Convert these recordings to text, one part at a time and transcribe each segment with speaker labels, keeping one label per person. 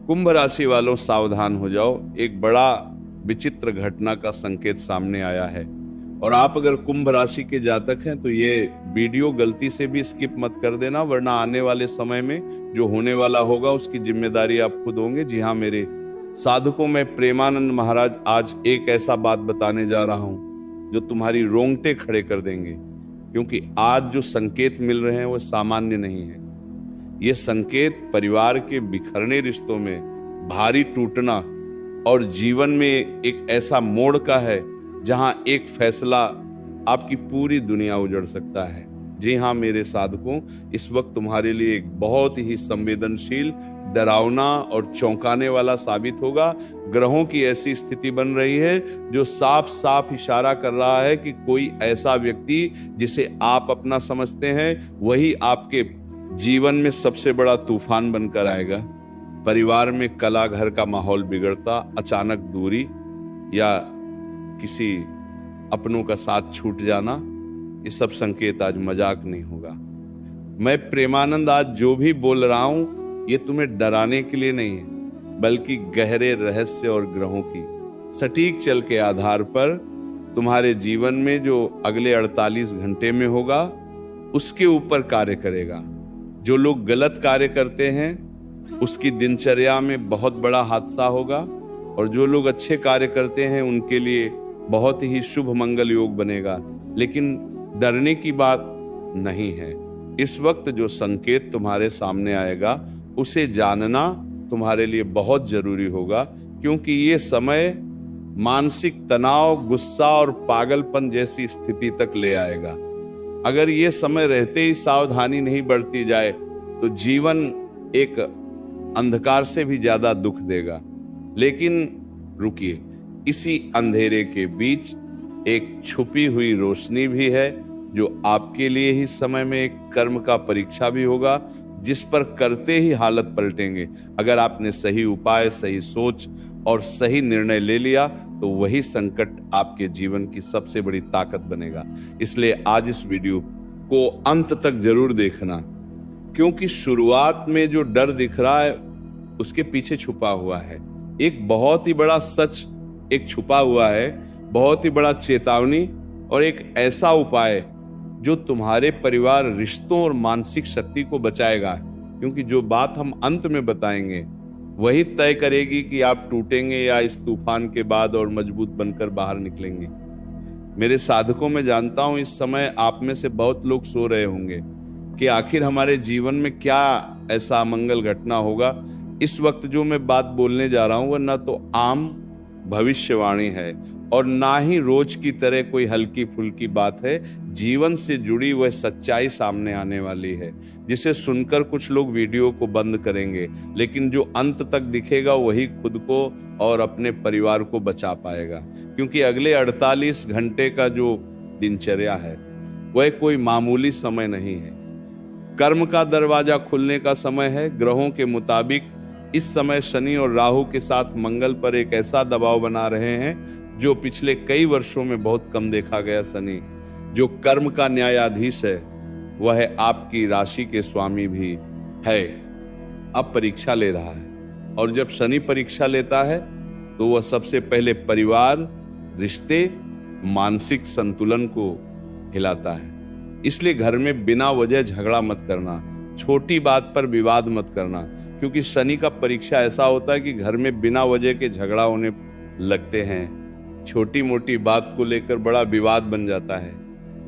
Speaker 1: कुंभ राशि वालों सावधान हो जाओ, एक बड़ा विचित्र घटना का संकेत सामने आया है। और आप अगर कुंभ राशि के जातक हैं तो ये वीडियो गलती से भी स्किप मत कर देना, वरना आने वाले समय में जो होने वाला होगा उसकी जिम्मेदारी आप खुद होंगे। जी हाँ मेरे साधकों, मैं प्रेमानंद महाराज आज एक ऐसा बात बताने जा रहा हूं जो तुम्हारी रोंगटे खड़े कर देंगे, क्योंकि आज जो संकेत मिल रहे हैं वो सामान्य नहीं है। ये संकेत परिवार के बिखरने रिश्तों में भारी टूटना और जीवन में एक ऐसा मोड़ का है जहां एक फैसला आपकी पूरी दुनिया उजड़ सकता है। जी हाँ मेरे साधकों, इस वक्त तुम्हारे लिए एक बहुत ही संवेदनशील, डरावना और चौंकाने वाला साबित होगा। ग्रहों की ऐसी स्थिति बन रही है जो साफ साफ इशारा कर रहा है कि कोई ऐसा व्यक्ति जिसे आप अपना समझते हैं वही आपके जीवन में सबसे बड़ा तूफान बनकर आएगा। परिवार में कला, घर का माहौल बिगड़ता, अचानक दूरी या किसी अपनों का साथ छूट जाना, ये सब संकेत आज मजाक नहीं होगा। मैं प्रेमानंद आज जो भी बोल रहा हूं ये तुम्हें डराने के लिए नहीं है, बल्कि गहरे रहस्य और ग्रहों की सटीक चल के आधार पर तुम्हारे जीवन में जो अगले 48 घंटे में होगा उसके ऊपर कार्य करेगा। जो लोग गलत कार्य करते हैं उसकी दिनचर्या में बहुत बड़ा हादसा होगा, और जो लोग अच्छे कार्य करते हैं उनके लिए बहुत ही शुभ मंगल योग बनेगा। लेकिन डरने की बात नहीं है। इस वक्त जो संकेत तुम्हारे सामने आएगा उसे जानना तुम्हारे लिए बहुत जरूरी होगा, क्योंकि ये समय मानसिक तनाव, गुस्सा और पागलपन जैसी स्थिति तक ले आएगा। अगर ये समय रहते ही सावधानी नहीं बरती जाए तो जीवन एक अंधकार से भी ज्यादा दुख देगा। लेकिन रुकिए, इसी अंधेरे के बीच एक छुपी हुई रोशनी भी है जो आपके लिए ही समय में एक कर्म का परीक्षा भी होगा, जिस पर करते ही हालत पलटेंगे। अगर आपने सही उपाय, सही सोच और सही निर्णय ले लिया तो वही संकट आपके जीवन की सबसे बड़ी ताकत बनेगा। इसलिए आज इस वीडियो को अंत तक जरूर देखना, क्योंकि शुरुआत में जो डर दिख रहा है उसके पीछे छुपा हुआ है एक बहुत ही बड़ा सच, एक छुपा हुआ है बहुत ही बड़ा चेतावनी और एक ऐसा उपाय जो तुम्हारे परिवार, रिश्तों और मानसिक शक्ति को बचाएगा। क्योंकि जो बात हम अंत में बताएंगे वही तय करेगी कि आप टूटेंगे या इस तूफान के बाद और मजबूत बनकर बाहर निकलेंगे। मेरे साधकों, में जानता हूं इस समय आप में से बहुत लोग सो रहे होंगे कि आखिर हमारे जीवन में क्या ऐसा अमंगल घटना होगा। इस वक्त जो मैं बात बोलने जा रहा हूं वह न तो आम भविष्यवाणी है और ना ही रोज की तरह कोई हल्की फुल्की बात है। जीवन से जुड़ी वह सच्चाई सामने आने वाली है जिसे सुनकर कुछ लोग वीडियो को बंद करेंगे, लेकिन जो अंत तक दिखेगा वही खुद को और अपने परिवार को बचा पाएगा। क्योंकि अगले 48 घंटे का जो दिनचर्या है वह कोई मामूली समय नहीं है। कर्म का दरवाजा खुलने का समय है। ग्रहों के मुताबिक इस समय शनि और राहु के साथ मंगल पर एक ऐसा दबाव बना रहे हैं जो पिछले कई वर्षों में बहुत कम देखा गया। शनि जो कर्म का न्यायाधीश है वह आपकी राशि के स्वामी भी है, अब परीक्षा ले रहा है। और जब शनि परीक्षा लेता है तो वह सबसे पहले परिवार, रिश्ते, मानसिक संतुलन को हिलाता है। इसलिए घर में बिना वजह झगड़ा मत करना, छोटी बात पर विवाद मत करना, क्योंकि शनि का परीक्षा ऐसा होता है कि घर में बिना वजह के झगड़ा होने लगते हैं। छोटी मोटी बात को लेकर बड़ा विवाद बन जाता है।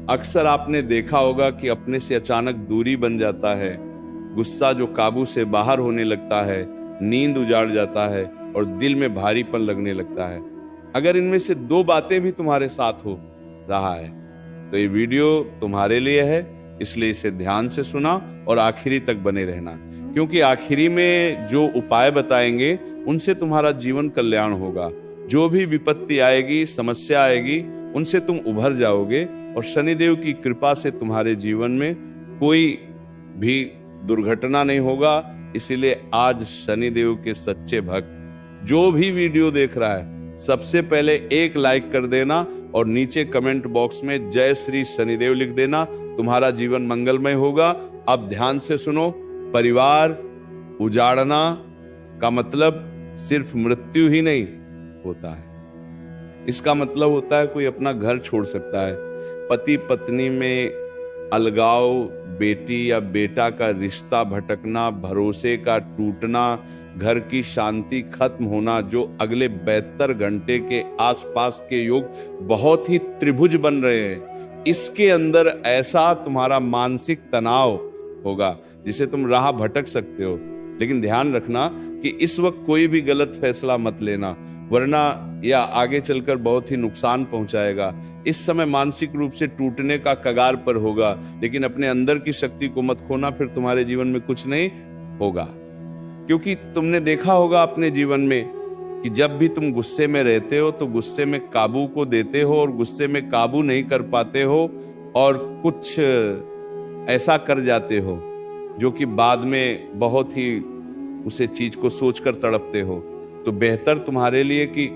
Speaker 1: अक्सर आपने देखा होगा कि अपने से अचानक दूरी बन जाता है, गुस्सा जो काबू से बाहर होने लगता है, नींद उजाड़ जाता है और दिल में भारीपन लगने लगता है। अगर इनमें से 2 बातें भी तुम्हारे साथ हो रहा है तो ये वीडियो तुम्हारे लिए है। इसलिए इसे ध्यान से सुना और आखिरी तक बने रहना, क्योंकि आखिरी में जो उपाय बताएंगे उनसे तुम्हारा जीवन कल्याण होगा। जो भी विपत्ति आएगी, समस्या आएगी, उनसे तुम उभर जाओगे और शनिदेव की कृपा से तुम्हारे जीवन में कोई भी दुर्घटना नहीं होगा। इसीलिए आज शनिदेव के सच्चे भक्त जो भी वीडियो देख रहा है सबसे पहले एक लाइक कर देना और नीचे कमेंट बॉक्स में जय श्री शनिदेव लिख देना। तुम्हारा जीवन मंगलमय होगा। अब ध्यान से सुनो। परिवार उजाड़ना, का मतलब सिर्फ मृत्यु ही नहीं होता है, इसका मतलब होता है कोई अपना घर छोड़ सकता है, पति पत्नी में अलगाव, बेटी या बेटा का रिश्ता भटकना, भरोसे का टूटना, घर की शांति खत्म होना, जो अगले 72 घंटे के आसपास के योग बहुत ही त्रिभुज बन रहे हैं, इसके अंदर ऐसा तुम्हारा मानसिक तनाव होगा जिसे तुम राह भटक सकते हो। लेकिन ध्यान रखना कि इस वक्त कोई भी गलत फैसला मत लेना, वरना यह आगे चलकर बहुत ही नुकसान पहुंचाएगा। इस समय मानसिक रूप से टूटने का कगार पर होगा, लेकिन अपने अंदर की शक्ति को मत खोना, फिर तुम्हारे जीवन में कुछ नहीं होगा। क्योंकि तुमने देखा होगा अपने जीवन में कि जब भी तुम गुस्से में रहते हो तो गुस्से में काबू को देते हो और गुस्से में काबू नहीं कर पाते हो और कुछ ऐसा कर जाते हो जो कि बाद में बहुत ही उसे चीज को सोचकर तड़पते हो। तो बेहतर तुम्हारे लिए कि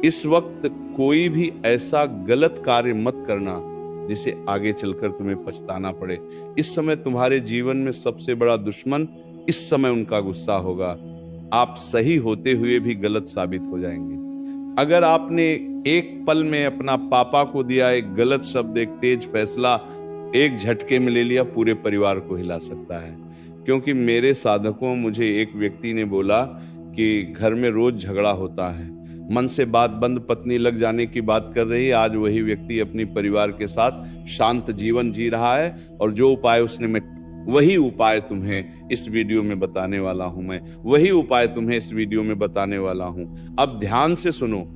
Speaker 1: इस वक्त कोई भी ऐसा गलत कार्य मत करना जिसे आगे चलकर तुम्हें पछताना पड़े। इस समय तुम्हारे जीवन में सबसे बड़ा दुश्मन इस समय उनका गुस्सा होगा। आप सही होते हुए भी गलत साबित हो जाएंगे। अगर आपने एक पल में अपना पापा को दिया एक गलत शब्द, एक तेज फैसला एक झटके में ले लिया, पूरे परिवार को हिला सकता है। क्योंकि मेरे साधकों, मुझे एक व्यक्ति ने बोला कि घर में रोज झगड़ा होता है, मन से बात बंद, पत्नी लग जाने की बात कर रही है। आज वही व्यक्ति अपनी परिवार के साथ शांत जीवन जी रहा है और जो उपाय उसने वही उपाय तुम्हें इस वीडियो में बताने वाला हूं। मैं वही उपाय तुम्हें इस वीडियो में बताने वाला हूं। अब ध्यान से सुनो,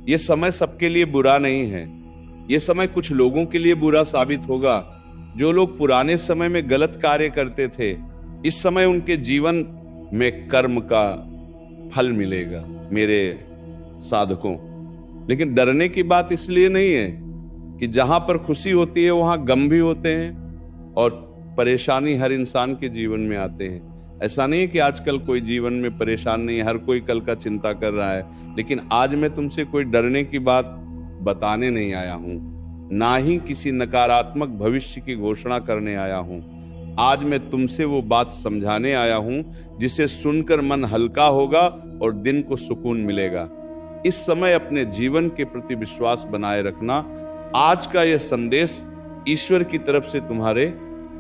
Speaker 1: यह समय सबके लिए बुरा नहीं है। यह समय कुछ लोगों के लिए बुरा साबित होगा। जो लोग पुराने समय में गलत कार्य करते थे, इस समय उनके जीवन में कर्म का फल मिलेगा मेरे साधकों। लेकिन डरने की बात इसलिए नहीं है कि जहां पर खुशी होती है वहां गम भी होते हैं और परेशानी हर इंसान के जीवन में आते हैं। ऐसा नहीं है कि आजकल कोई जीवन में परेशान नहीं है, हर कोई कल का चिंता कर रहा है। लेकिन आज मैं तुमसे कोई डरने की बात बताने नहीं आया हूं, ना ही किसी नकारात्मक भविष्य की घोषणा करने आया हूं। आज मैं तुमसे वो बात समझाने आया हूं जिसे सुनकर मन हल्का होगा और दिन को सुकून मिलेगा। इस समय अपने जीवन के प्रति विश्वास बनाए रखना। आज का यह संदेश ईश्वर की तरफ से तुम्हारे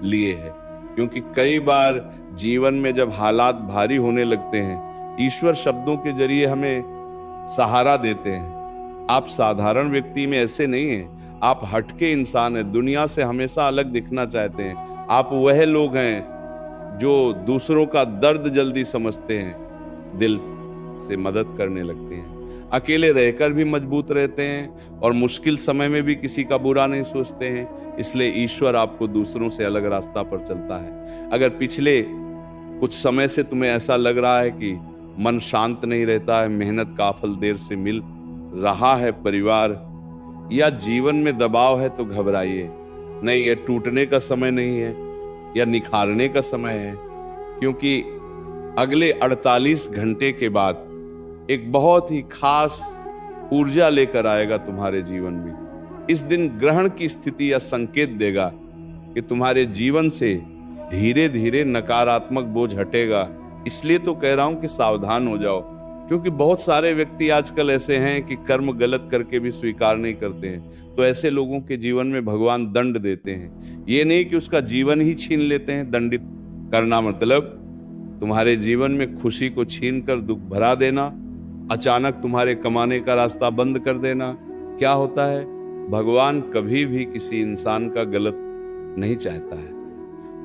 Speaker 1: लिए है। क्योंकि कई बार जीवन में जब हालात भारी होने लगते हैं, ईश्वर शब्दों के जरिए हमें सहारा देते हैं। आप साधारण व्यक्ति में ऐसे नहीं हैं, आप हटके इंसान हैं, दुनिया से हमेशा अलग दिखना चाहते हैं। आप वह लोग हैं जो दूसरों का दर्द जल्दी समझते हैं, दिल से मदद करने लगते हैं, अकेले रहकर भी मजबूत रहते हैं और मुश्किल समय में भी किसी का बुरा नहीं सोचते हैं। इसलिए ईश्वर आपको दूसरों से अलग रास्ता पर चलता है। अगर पिछले कुछ समय से तुम्हें ऐसा लग रहा है कि मन शांत नहीं रहता है, मेहनत का फल देर से मिल रहा है, परिवार या जीवन में दबाव है, तो घबराइए नहीं। यह टूटने का समय नहीं है या निखारने का समय है। क्योंकि अगले 48 घंटे के बाद एक बहुत ही खास ऊर्जा लेकर आएगा तुम्हारे जीवन में। इस दिन ग्रहण की स्थिति या संकेत देगा कि तुम्हारे जीवन से धीरे धीरे नकारात्मक बोझ हटेगा। इसलिए तो कह रहा हूं कि सावधान हो जाओ। क्योंकि बहुत सारे व्यक्ति आजकल ऐसे हैं कि कर्म गलत करके भी स्वीकार नहीं करते हैं। तो ऐसे लोगों के जीवन में भगवान दंड देते हैं। ये नहीं कि उसका जीवन ही छीन लेते हैं। दंडित करना मतलब तुम्हारे जीवन में खुशी को छीन कर दुख भरा देना, अचानक तुम्हारे कमाने का रास्ता बंद कर देना। क्या होता है, भगवान कभी भी किसी इंसान का गलत नहीं चाहता है।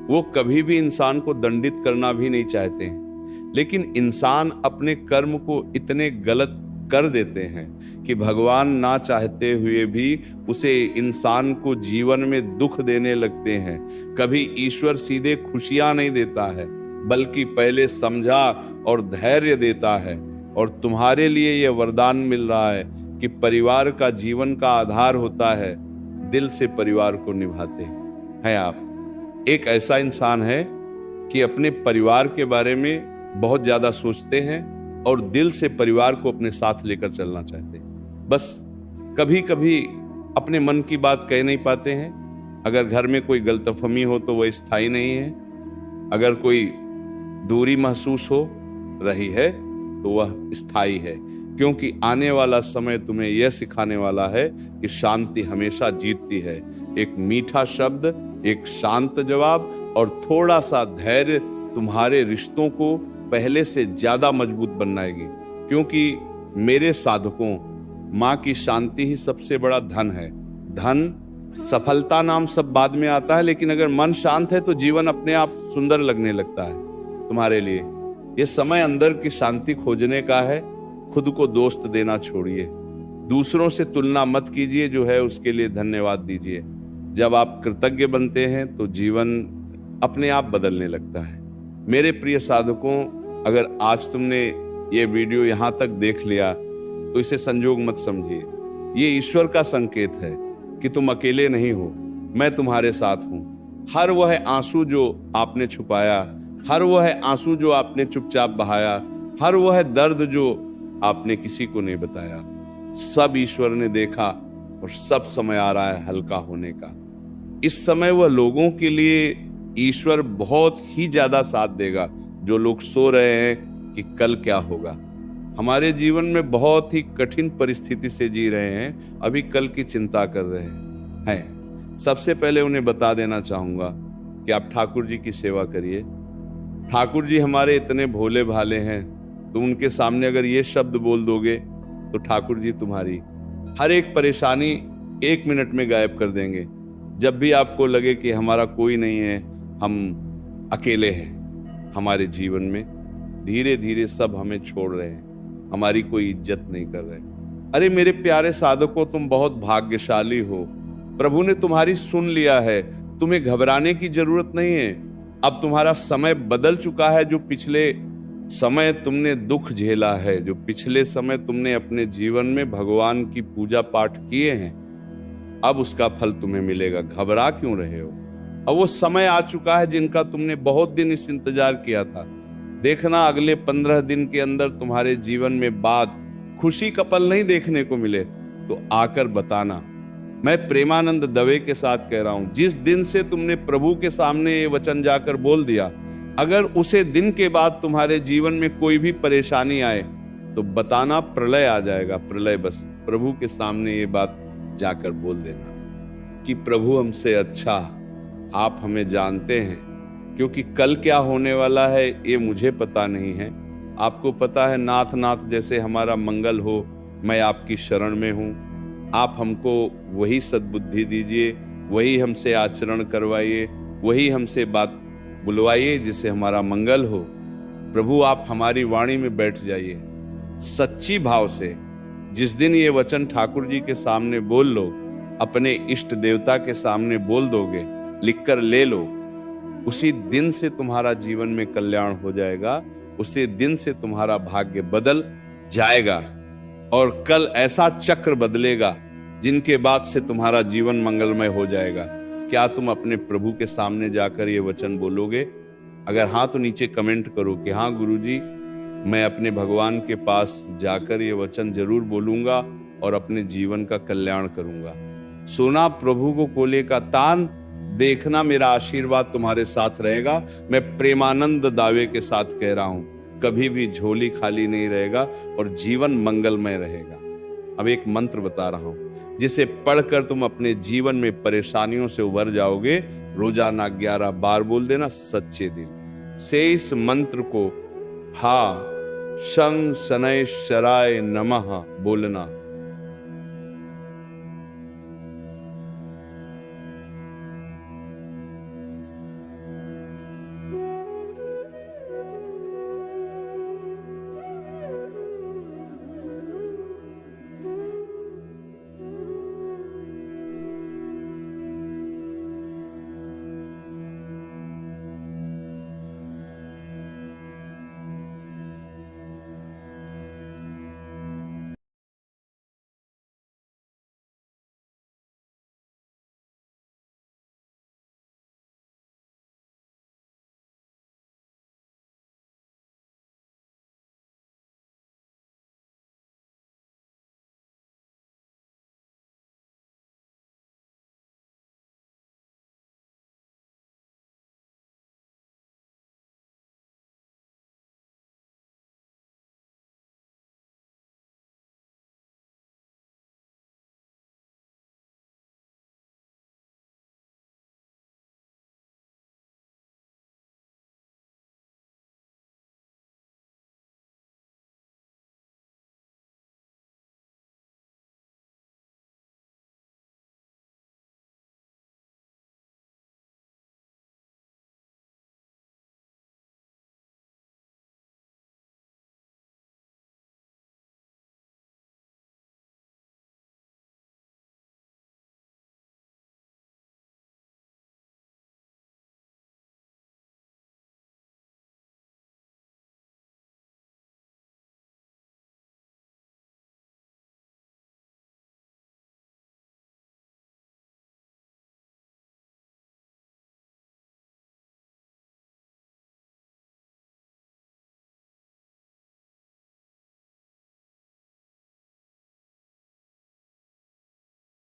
Speaker 1: वो कभी भी इंसान को दंडित करना भी नहीं चाहते हैं। लेकिन इंसान अपने कर्म को इतने गलत कर देते हैं कि भगवान ना चाहते हुए भी उसे इंसान को जीवन में दुख देने लगते हैं। कभी ईश्वर सीधे खुशियां नहीं देता है, बल्कि पहले समझा और धैर्य देता है। और तुम्हारे लिए यह वरदान मिल रहा है कि परिवार का जीवन का आधार होता है। दिल से परिवार को निभाते हैं आप। एक ऐसा इंसान है कि अपने परिवार के बारे में बहुत ज्यादा सोचते हैं और दिल से परिवार को अपने साथ लेकर चलना चाहते हैं। बस कभी कभी अपने मन की बात कह नहीं पाते हैं। अगर घर में कोई गलतफहमी हो तो वह स्थायी नहीं है। अगर कोई दूरी महसूस हो रही है तो वह स्थायी है, क्योंकि आने वाला समय तुम्हें यह सिखाने वाला है कि शांति हमेशा जीतती है। एक मीठा शब्द, एक शांत जवाब और थोड़ा सा धैर्य तुम्हारे रिश्तों को पहले से ज्यादा मजबूत बनाएगी। क्योंकि मेरे साधकों, माँ की शांति ही सबसे बड़ा धन है। धन, सफलता नाम सब बाद में आता है, लेकिन अगर मन शांत है तो जीवन अपने आप सुंदर लगने लगता है तुम्हारे लिए। ये समय अंदर की शांति खोजने का है। खुद को दोस्त देना छोड़िए, दूसरों से तुलना मत कीजिए, जो है उसके लिए धन्यवाद दीजिए। जब आप कृतज्ञ बनते हैं तो जीवन अपने आप बदलने लगता है। मेरे प्रिय साधकों, अगर आज तुमने ये वीडियो यहाँ तक देख लिया तो इसे संजोग मत समझिए। ये ईश्वर का संकेत है कि तुम अकेले नहीं हो, मैं तुम्हारे साथ हूं। हर वह आंसू जो आपने छुपाया, हर वह आंसू जो आपने चुपचाप बहाया, हर वह दर्द जो आपने किसी को नहीं बताया, सब ईश्वर ने देखा और सब समय आ रहा है हल्का होने का। इस समय वह लोगों के लिए ईश्वर बहुत ही ज्यादा साथ देगा जो लोग सो रहे हैं कि कल क्या होगा। हमारे जीवन में बहुत ही कठिन परिस्थिति से जी रहे हैं, अभी कल की चिंता कर रहे हैं। सबसे पहले उन्हें बता देना चाहूंगा कि आप ठाकुर जी की सेवा करिए। ठाकुर जी हमारे इतने भोले भाले हैं, तो उनके सामने अगर ये शब्द बोल दोगे तो ठाकुर जी तुम्हारी हर एक परेशानी 1 मिनट में गायब कर देंगे। जब भी आपको लगे कि हमारा कोई नहीं है, हम अकेले हैं हमारे जीवन में, धीरे धीरे सब हमें छोड़ रहे हैं, हमारी कोई इज्जत नहीं कर रहे। अरे मेरे प्यारे साधकों, तुम बहुत भाग्यशाली हो। प्रभु ने तुम्हारी सुन लिया है, तुम्हें घबराने की जरूरत नहीं है। अब तुम्हारा समय बदल चुका है। जो पिछले समय तुमने दुख झेला है, जो पिछले समय तुमने अपने जीवन में भगवान की पूजा पाठ किए हैं, अब उसका फल तुम्हें मिलेगा। घबरा क्यों रहे हो? अब वो समय आ चुका है जिनका तुमने बहुत दिन इस इंतजार किया था। देखना अगले 15 दिन के अंदर तुम्हारे जीवन में बात खुशी का पल नहीं देखने को मिले तो आकर बताना। मैं प्रेमानंद दवे के साथ कह रहा हूं, जिस दिन से तुमने प्रभु के सामने ये वचन जाकर बोल दिया, अगर उसे दिन के बाद तुम्हारे जीवन में कोई भी परेशानी आए तो बताना, प्रलय आ जाएगा। प्रलय, बस प्रभु के सामने ये बात जाकर बोल देना कि प्रभु हमसे अच्छा, आप हमें जानते हैं, क्योंकि कल क्या होने वाला है ये मुझे पता नहीं है, आपको पता है। नाथ नाथ जैसे हमारा मंगल हो, मैं आपकी शरण में हूं। आप हमको वही सद्बुद्धि दीजिए, वही हमसे आचरण करवाइए, वही हमसे बात बुलवाइए जिससे हमारा मंगल हो। प्रभु आप हमारी वाणी में बैठ जाइए सच्ची भाव से। जिस दिन ये वचन ठाकुर जी के सामने बोल लो, अपने इष्ट देवता के सामने बोल दोगे, लिखकर ले लो, उसी दिन से तुम्हारा जीवन में कल्याण हो जाएगा। उसी दिन से तुम्हारा भाग्य बदल जाएगा और कल ऐसा चक्र बदलेगा जिनके बाद से तुम्हारा जीवन मंगलमय हो जाएगा। क्या तुम अपने प्रभु के सामने जाकर ये वचन बोलोगे? अगर हाँ तो नीचे कमेंट करो कि हाँ गुरुजी, मैं अपने भगवान के पास जाकर ये वचन जरूर बोलूंगा और अपने जीवन का कल्याण करूंगा। सुना प्रभु को कोले का तान, देखना मेरा आशीर्वाद तुम्हारे साथ रहेगा। मैं प्रेमानंद दावे के साथ कह रहा हूं, कभी भी झोली खाली नहीं रहेगा और जीवन मंगलमय रहेगा। अब एक मंत्र बता रहा हूं जिसे पढ़कर तुम अपने जीवन में परेशानियों से उबर जाओगे। रोजाना 11 बार बोल देना सच्चे दिल से इस मंत्र को। हा शं शनैश्चराय नमः बोलना।